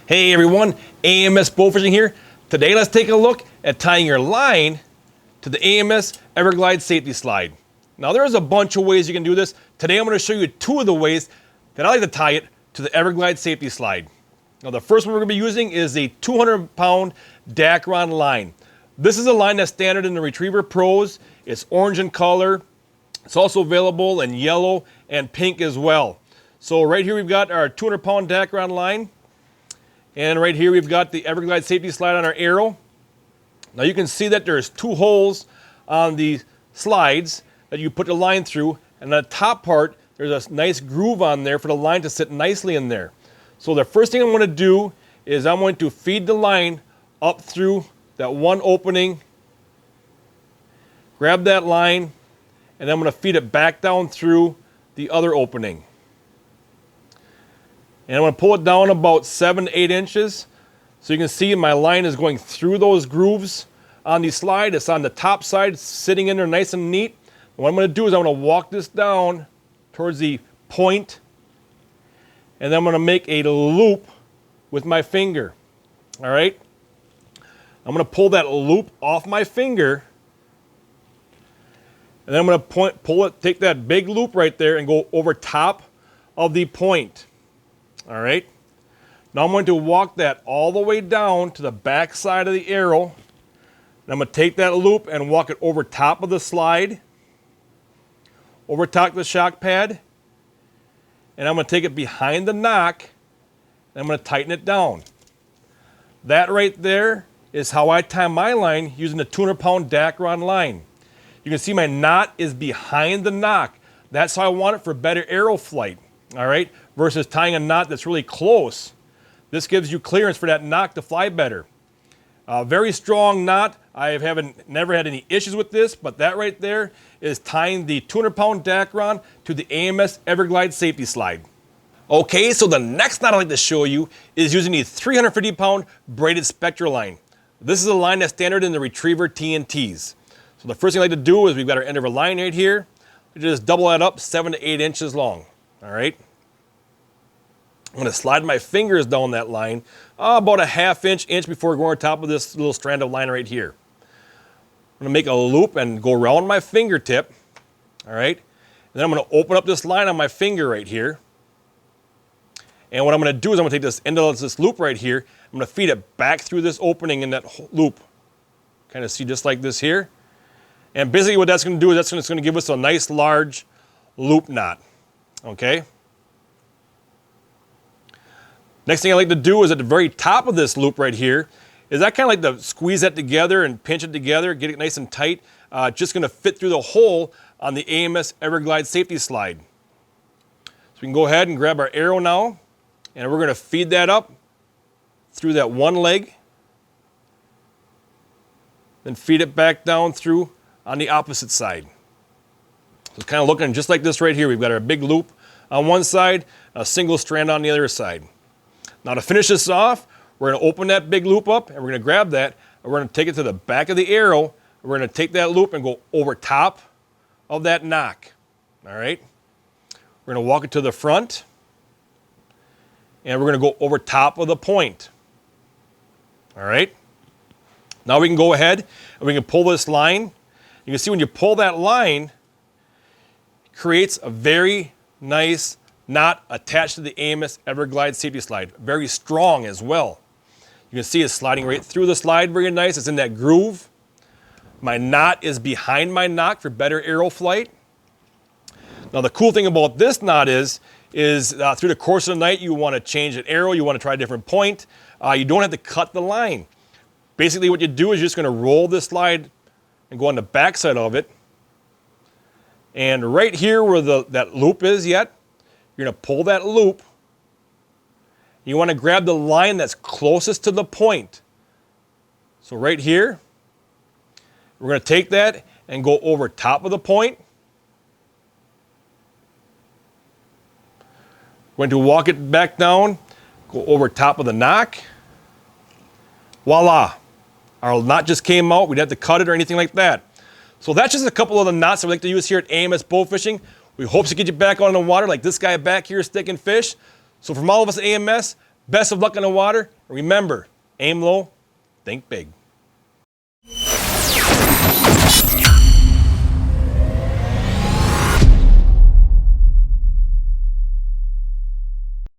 Hey everyone, AMS Bowfishing here. Today let's take a look at tying your line to the AMS EverGlide Safety Slide. Now there's a bunch of ways you can do this. Today I'm going to show you two of the ways that I like to tie it to the EverGlide Safety Slide. Now the first one we're going to be using is a 200-pound Dacron line. This is a line that's standard in the Retriever Pros. It's orange in color. It's also available in yellow and pink as well. So right here we've got our 200-pound Dacron line. And right here we've got the EverGlide Safety Slide on our arrow. Now you can see that there's two holes on the slides that you put the line through, and on the top part there's a nice groove on there for the line to sit nicely in there. So the first thing I'm going to do is I'm going to feed the line up through that one opening, grab that line, and then I'm going to feed it back down through the other opening. And I'm going to pull it down about 7 to 8 inches. So you can see my line is going through those grooves on the slide. It's on the top side, sitting in there nice and neat. What I'm going to do is I'm going to walk this down towards the point, and then I'm going to make a loop with my finger. All right? I'm going to pull that loop off my finger, and then I'm going to take that big loop right there and go over top of the point. All right. Now I'm going to walk that all the way down to the back side of the arrow. And I'm going to take that loop and walk it over top of the slide, over top of the shock pad, and I'm going to take it behind the knock, and I'm going to tighten it down. That right there is how I tie my line using the 200-pound Dacron line. You can see my knot is behind the knock. That's how I want it for better arrow flight. All right, versus tying a knot that's really close. This gives you clearance for that knock to fly better. Very strong knot. I never had any issues with this, but that right there is tying the 200-pound Dacron to the AMS EverGlide Safety Slide. Okay, so the next knot I'd like to show you is using the 350-pound braided Spectra line. This is a line that's standard in the Retriever TNTs. So the first thing I like to do is we've got our end of our line right here. We just double that up 7 to 8 inches long. All right. I'm going to slide my fingers down that line about a ½ inch before going on top of this little strand of line right here. I'm going to make a loop and go around my fingertip. All right. And then I'm going to open up this line on my finger right here. And what I'm going to do is I'm going to take this end of this loop right here. I'm going to feed it back through this opening in that loop. Kind of see just like this here. And basically what that's going to do is that's going to give us a nice large loop knot. Okay. Next thing I like to do is at the very top of this loop right here is I kind of like to squeeze that together and pinch it together, get it nice and tight. Just going to fit through the hole on the AMS EverGlide Safety Slide. So we can go ahead and grab our arrow now, and we're going to feed that up through that one leg, then feed it back down through on the opposite side. So it's kind of looking just like this right here. We've got our big loop on one side, a single strand on the other side. Now to finish this off, we're going to open that big loop up, and we're going to grab that, and we're going to take it to the back of the arrow, and we're going to take that loop and go over top of that knock. All right? We're going to walk it to the front, and we're going to go over top of the point. All right? Now we can go ahead, and we can pull this line. You can see when you pull that line, creates a very nice knot attached to the AMS EverGlide Safety Slide. Very strong as well. You can see it's sliding right through the slide very nice. It's in that groove. My knot is behind my knock for better arrow flight. Now the cool thing about this knot is through the course of the night you want to change an arrow, you want to try a different point. You don't have to cut the line. Basically what you do is you're just going to roll this slide and go on the back side of it. And right here where that loop is you're going to pull that loop. You want to grab the line that's closest to the point. So right here, we're going to take that and go over top of the point. We're going to walk it back down, go over top of the knock. Voila. Our knot just came out. We didn't have to cut it or anything like that. So that's just a couple of the knots that we like to use here at AMS Bowfishing. We hope to get you back on the water like this guy back here sticking fish. So from all of us at AMS, Best of luck in the water. Remember, aim low, think big.